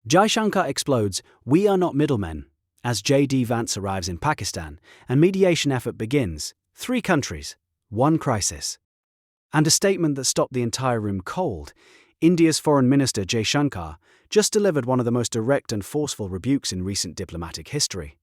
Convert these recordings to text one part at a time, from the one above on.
Jaishankar explodes, "We are not middlemen," as JD Vance arrives in Pakistan, and mediation effort begins. 3 countries, 1 crisis. And a statement that stopped the entire room cold. India's Foreign Minister Jaishankar just delivered one of the most direct and forceful rebukes in recent diplomatic history.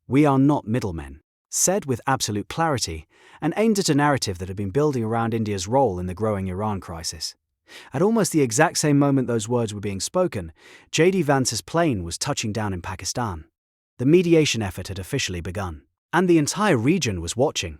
"We are not middlemen," said with absolute clarity, and aimed at a narrative that had been building around India's role in the growing Iran crisis. At almost the exact same moment those words were being spoken, JD Vance's plane was touching down in Pakistan. The mediation effort had officially begun. And the entire region was watching.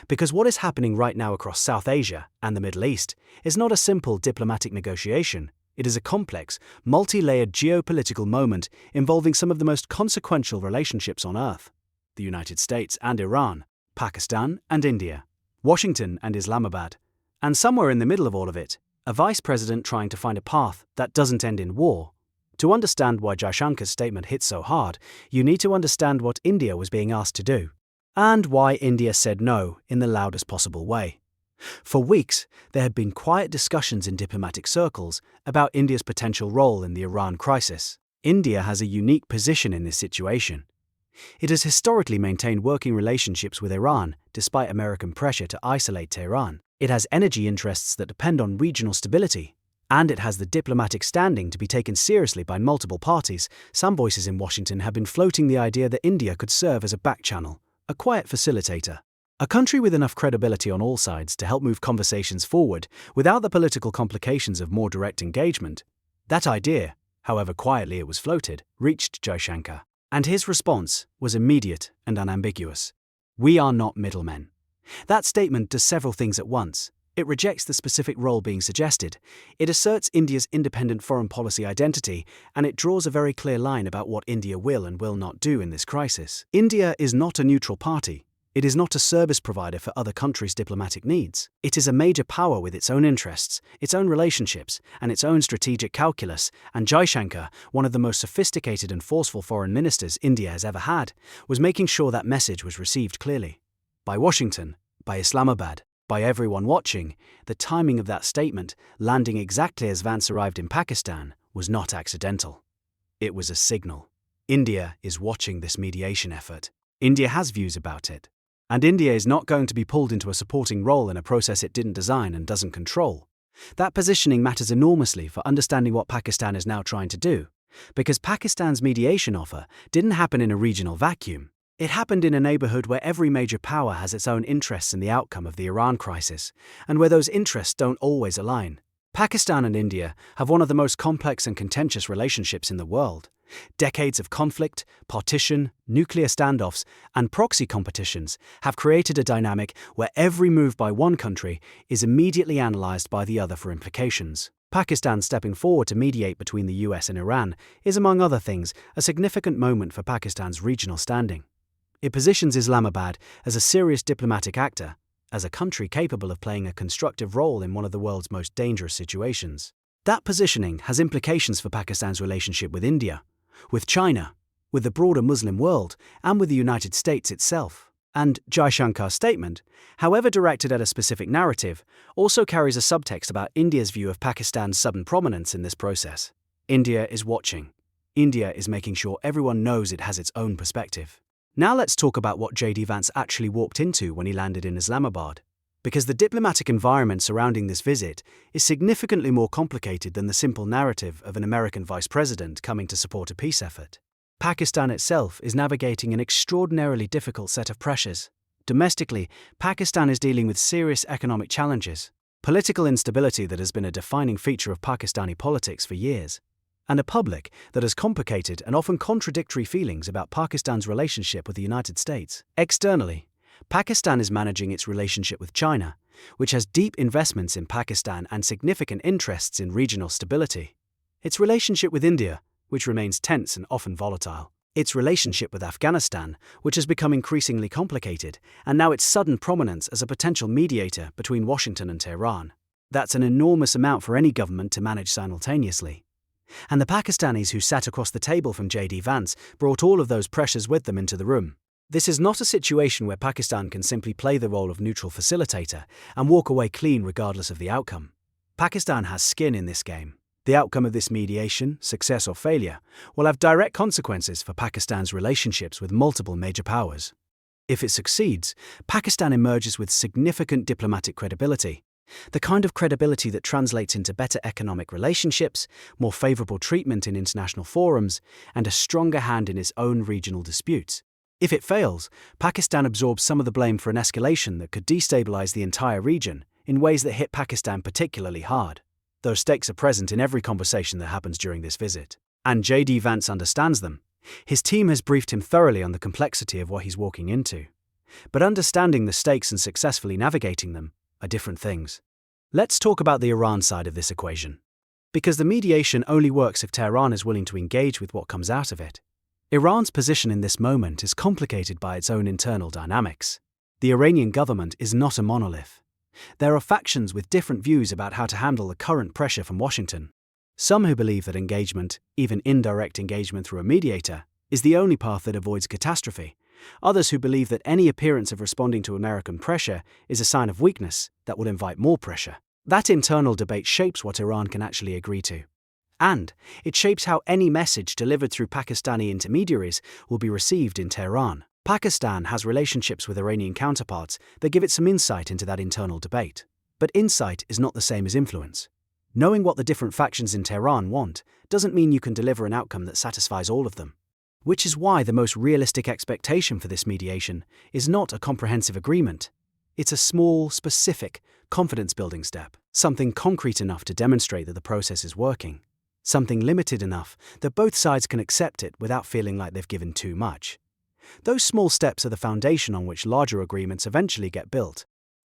Because what is happening right now across South Asia and the Middle East is not a simple diplomatic negotiation. It is a complex, multi-layered geopolitical moment involving some of the most consequential relationships on Earth: the United States and Iran, Pakistan and India, Washington and Islamabad. And somewhere in the middle of all of it, a vice president trying to find a path that doesn't end in war. To understand why Jaishankar's statement hit so hard, you need to understand what India was being asked to do, and why India said no in the loudest possible way. For weeks, there had been quiet discussions in diplomatic circles about India's potential role in the Iran crisis. India has a unique position in this situation. It has historically maintained working relationships with Iran despite American pressure to isolate Tehran. It has energy interests that depend on regional stability, and it has the diplomatic standing to be taken seriously by multiple parties. Some voices in Washington have been floating the idea that India could serve as a back channel, a quiet facilitator, a country with enough credibility on all sides to help move conversations forward without the political complications of more direct engagement. That idea, however quietly it was floated, reached Jaishankar, and his response was immediate and unambiguous. "We are not middlemen." That statement does several things at once. It rejects the specific role being suggested, it asserts India's independent foreign policy identity, and it draws a very clear line about what India will and will not do in this crisis. India is not a neutral party. It is not a service provider for other countries' diplomatic needs. It is a major power with its own interests, its own relationships, and its own strategic calculus, and Jaishankar, one of the most sophisticated and forceful foreign ministers India has ever had, was making sure that message was received clearly. By Washington, by Islamabad, by everyone watching, the timing of that statement, landing exactly as Vance arrived in Pakistan, was not accidental. It was a signal. India is watching this mediation effort. India has views about it. And India is not going to be pulled into a supporting role in a process it didn't design and doesn't control. That positioning matters enormously for understanding what Pakistan is now trying to do. Because Pakistan's mediation offer didn't happen in a regional vacuum. It happened in a neighborhood where every major power has its own interests in the outcome of the Iran crisis, and where those interests don't always align. Pakistan and India have one of the most complex and contentious relationships in the world. Decades of conflict, partition, nuclear standoffs, and proxy competitions have created a dynamic where every move by one country is immediately analyzed by the other for implications. Pakistan stepping forward to mediate between the US and Iran is, among other things, a significant moment for Pakistan's regional standing. It positions Islamabad as a serious diplomatic actor, as a country capable of playing a constructive role in one of the world's most dangerous situations. That positioning has implications for Pakistan's relationship with India, with China, with the broader Muslim world, and with the United States itself. And Jaishankar's statement, however directed at a specific narrative, also carries a subtext about India's view of Pakistan's sudden prominence in this process. India is watching. India is making sure everyone knows it has its own perspective. Now let's talk about what JD Vance actually walked into when he landed in Islamabad. Because the diplomatic environment surrounding this visit is significantly more complicated than the simple narrative of an American vice president coming to support a peace effort. Pakistan itself is navigating an extraordinarily difficult set of pressures. Domestically, Pakistan is dealing with serious economic challenges, political instability that has been a defining feature of Pakistani politics for years, and a public that has complicated and often contradictory feelings about Pakistan's relationship with the United States. Externally, Pakistan is managing its relationship with China, which has deep investments in Pakistan and significant interests in regional stability. Its relationship with India, which remains tense and often volatile. Its relationship with Afghanistan, which has become increasingly complicated, and now its sudden prominence as a potential mediator between Washington and Tehran. That's an enormous amount for any government to manage simultaneously. And the Pakistanis who sat across the table from JD Vance brought all of those pressures with them into the room. This is not a situation where Pakistan can simply play the role of neutral facilitator and walk away clean regardless of the outcome. Pakistan has skin in this game. The outcome of this mediation, success or failure, will have direct consequences for Pakistan's relationships with multiple major powers. If it succeeds, Pakistan emerges with significant diplomatic credibility, the kind of credibility that translates into better economic relationships, more favorable treatment in international forums, and a stronger hand in its own regional disputes. If it fails, Pakistan absorbs some of the blame for an escalation that could destabilize the entire region in ways that hit Pakistan particularly hard. Those stakes are present in every conversation that happens during this visit. And JD Vance understands them. His team has briefed him thoroughly on the complexity of what he's walking into. But understanding the stakes and successfully navigating them are different things. Let's talk about the Iran side of this equation. Because the mediation only works if Tehran is willing to engage with what comes out of it. Iran's position in this moment is complicated by its own internal dynamics. The Iranian government is not a monolith. There are factions with different views about how to handle the current pressure from Washington. Some who believe that engagement, even indirect engagement through a mediator, is the only path that avoids catastrophe. Others who believe that any appearance of responding to American pressure is a sign of weakness that will invite more pressure. That internal debate shapes what Iran can actually agree to. And it shapes how any message delivered through Pakistani intermediaries will be received in Tehran. Pakistan has relationships with Iranian counterparts that give it some insight into that internal debate. But insight is not the same as influence. Knowing what the different factions in Tehran want doesn't mean you can deliver an outcome that satisfies all of them. Which is why the most realistic expectation for this mediation is not a comprehensive agreement. It's a small, specific, confidence-building step. Something concrete enough to demonstrate that the process is working. Something limited enough that both sides can accept it without feeling like they've given too much. Those small steps are the foundation on which larger agreements eventually get built.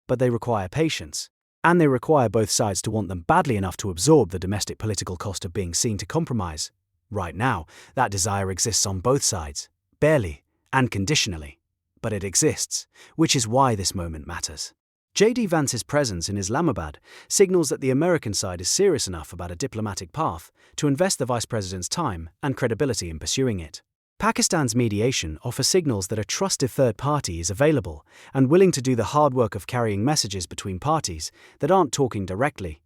But they require patience. And they require both sides to want them badly enough to absorb the domestic political cost of being seen to compromise. Right now, that desire exists on both sides, barely and conditionally. But it exists, which is why this moment matters. JD Vance's presence in Islamabad signals that the American side is serious enough about a diplomatic path to invest the vice president's time and credibility in pursuing it. Pakistan's mediation offers signals that a trusted third party is available and willing to do the hard work of carrying messages between parties that aren't talking directly.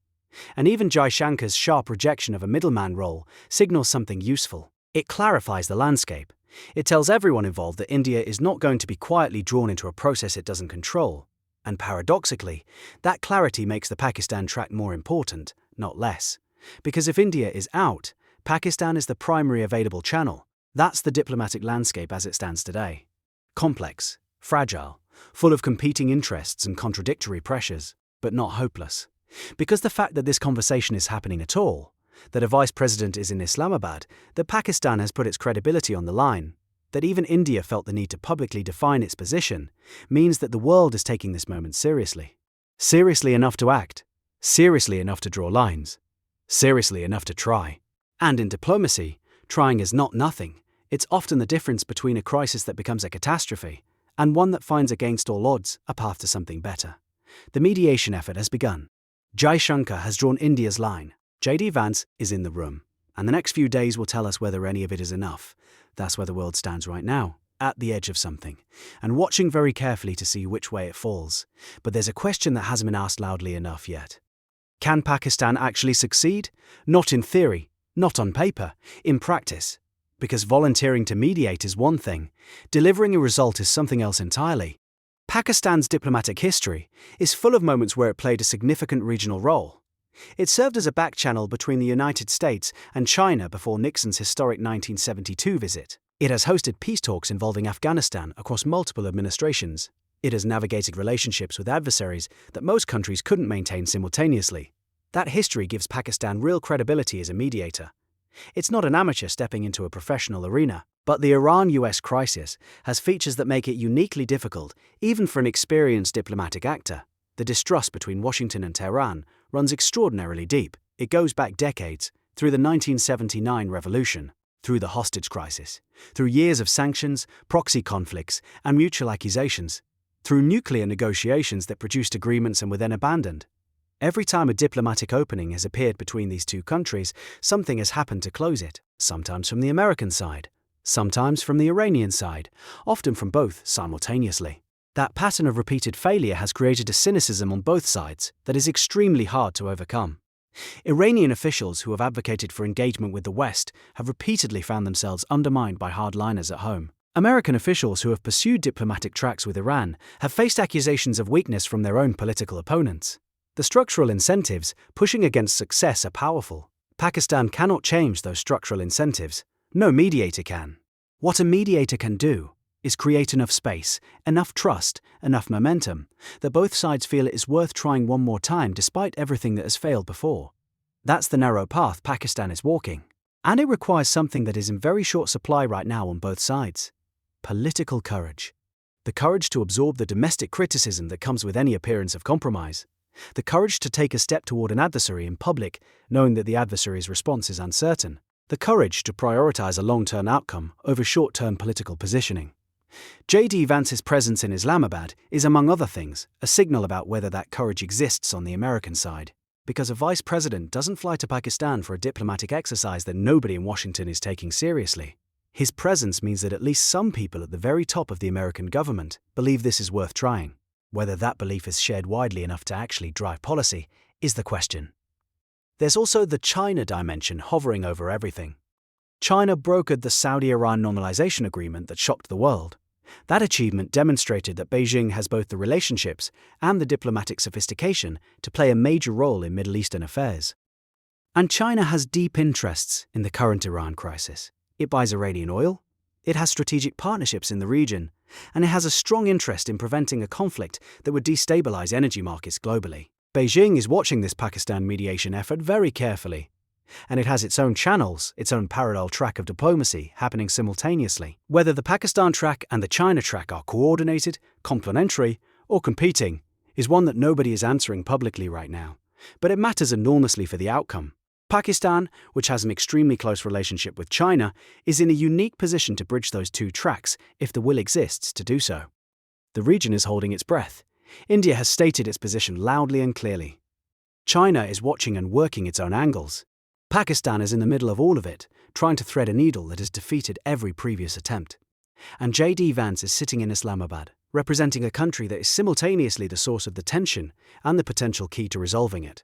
And even Jaishankar's sharp rejection of a middleman role signals something useful. It clarifies the landscape. It tells everyone involved that India is not going to be quietly drawn into a process it doesn't control. And paradoxically, that clarity makes the Pakistan track more important, not less. Because if India is out, Pakistan is the primary available channel. That's the diplomatic landscape as it stands today. Complex, fragile, full of competing interests and contradictory pressures, but not hopeless. Because the fact that this conversation is happening at all, that a vice president is in Islamabad, that Pakistan has put its credibility on the line, that even India felt the need to publicly define its position, means that the world is taking this moment seriously. Seriously enough to act, seriously enough to draw lines, seriously enough to try. And in diplomacy, trying is not nothing. It's often the difference between a crisis that becomes a catastrophe and one that finds against all odds a path to something better. The mediation effort has begun. Jaishankar has drawn India's line. JD Vance is in the room. And the next few days will tell us whether any of it is enough. That's where the world stands right now, at the edge of something, and watching very carefully to see which way it falls. But there's a question that hasn't been asked loudly enough yet. Can Pakistan actually succeed? Not in theory, not on paper, in practice. Because volunteering to mediate is one thing, delivering a result is something else entirely. Pakistan's diplomatic history is full of moments where it played a significant regional role. It served as a back channel between the United States and China before Nixon's historic 1972 visit. It has hosted peace talks involving Afghanistan across multiple administrations. It has navigated relationships with adversaries that most countries couldn't maintain simultaneously. That history gives Pakistan real credibility as a mediator. It's not an amateur stepping into a professional arena, but the Iran-US crisis has features that make it uniquely difficult, even for an experienced diplomatic actor. The distrust between Washington and Tehran runs extraordinarily deep. It goes back decades, through the 1979 revolution, through the hostage crisis, through years of sanctions, proxy conflicts, and mutual accusations, through nuclear negotiations that produced agreements and were then abandoned. Every time a diplomatic opening has appeared between these two countries, something has happened to close it, sometimes from the American side, sometimes from the Iranian side, often from both simultaneously. That pattern of repeated failure has created a cynicism on both sides that is extremely hard to overcome. Iranian officials who have advocated for engagement with the West have repeatedly found themselves undermined by hardliners at home. American officials who have pursued diplomatic tracks with Iran have faced accusations of weakness from their own political opponents. The structural incentives pushing against success are powerful. Pakistan cannot change those structural incentives. No mediator can. What a mediator can do is create enough space, enough trust, enough momentum, that both sides feel it is worth trying one more time despite everything that has failed before. That's the narrow path Pakistan is walking. And it requires something that is in very short supply right now on both sides: political courage. The courage to absorb the domestic criticism that comes with any appearance of compromise. The courage to take a step toward an adversary in public, knowing that the adversary's response is uncertain. The courage to prioritize a long-term outcome over short-term political positioning. JD Vance's presence in Islamabad is, among other things, a signal about whether that courage exists on the American side. Because a vice president doesn't fly to Pakistan for a diplomatic exercise that nobody in Washington is taking seriously. His presence means that at least some people at the very top of the American government believe this is worth trying. Whether that belief is shared widely enough to actually drive policy is the question. There's also the China dimension hovering over everything. China brokered the Saudi-Iran normalization agreement that shocked the world. That achievement demonstrated that Beijing has both the relationships and the diplomatic sophistication to play a major role in Middle Eastern affairs. And China has deep interests in the current Iran crisis. It buys Iranian oil, it has strategic partnerships in the region, and it has a strong interest in preventing a conflict that would destabilize energy markets globally. Beijing is watching this Pakistan mediation effort very carefully, and it has its own channels, its own parallel track of diplomacy happening simultaneously. Whether the Pakistan track and the China track are coordinated, complementary, or competing is one that nobody is answering publicly right now, but it matters enormously for the outcome. Pakistan, which has an extremely close relationship with China, is in a unique position to bridge those two tracks if the will exists to do so. The region is holding its breath. India has stated its position loudly and clearly. China is watching and working its own angles. Pakistan is in the middle of all of it, trying to thread a needle that has defeated every previous attempt. And JD Vance is sitting in Islamabad, representing a country that is simultaneously the source of the tension and the potential key to resolving it.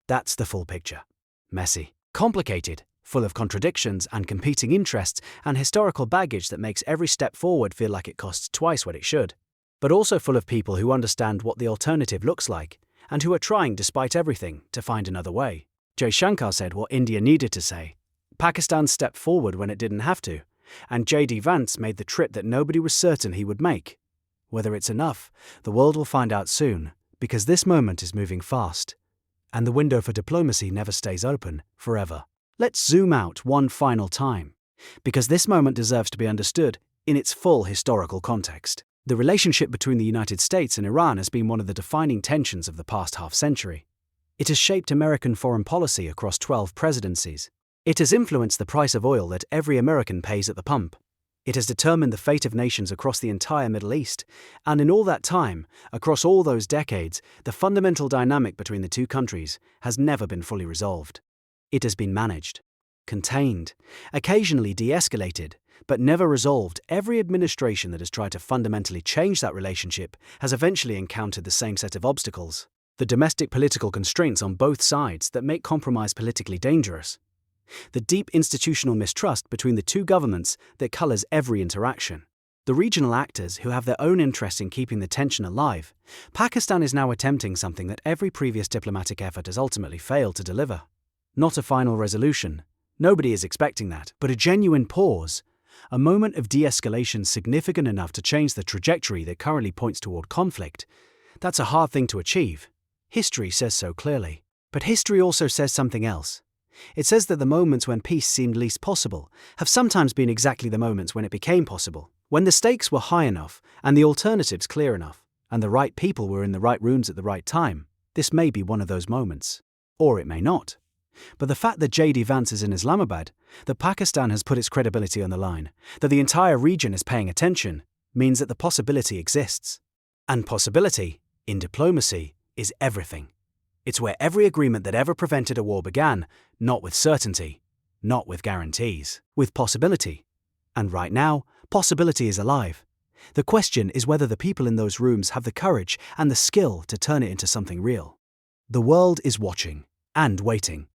That's the full picture. Messy, complicated, full of contradictions and competing interests and historical baggage that makes every step forward feel like it costs twice what it should. But also full of people who understand what the alternative looks like and who are trying, despite everything, to find another way. Jaishankar said what India needed to say. Pakistan stepped forward when it didn't have to, and JD Vance made the trip that nobody was certain he would make. Whether it's enough, the world will find out soon, because this moment is moving fast, and the window for diplomacy never stays open forever. Let's zoom out one final time, because this moment deserves to be understood in its full historical context. The relationship between the United States and Iran has been one of the defining tensions of the past half-century. It has shaped American foreign policy across 12 presidencies. It has influenced the price of oil that every American pays at the pump. It has determined the fate of nations across the entire Middle East, and in all that time, across all those decades, the fundamental dynamic between the two countries has never been fully resolved. It has been managed, contained, occasionally de-escalated, but never resolved. Every administration that has tried to fundamentally change that relationship has eventually encountered the same set of obstacles. The domestic political constraints on both sides that make compromise politically dangerous. The deep institutional mistrust between the two governments that colors every interaction. The regional actors who have their own interest in keeping the tension alive. Pakistan is now attempting something that every previous diplomatic effort has ultimately failed to deliver. Not a final resolution. Nobody is expecting that, but a genuine pause. A moment of de-escalation significant enough to change the trajectory that currently points toward conflict. That's a hard thing to achieve. History says so clearly. But history also says something else. It says that the moments when peace seemed least possible have sometimes been exactly the moments when it became possible. When the stakes were high enough, and the alternatives clear enough, and the right people were in the right rooms at the right time, this may be one of those moments. Or it may not. But the fact that JD Vance is in Islamabad, that Pakistan has put its credibility on the line, that the entire region is paying attention, means that the possibility exists. And possibility, in diplomacy, is everything. It's where every agreement that ever prevented a war began, not with certainty, not with guarantees, with possibility. And right now, possibility is alive. The question is whether the people in those rooms have the courage and the skill to turn it into something real. The world is watching, and waiting.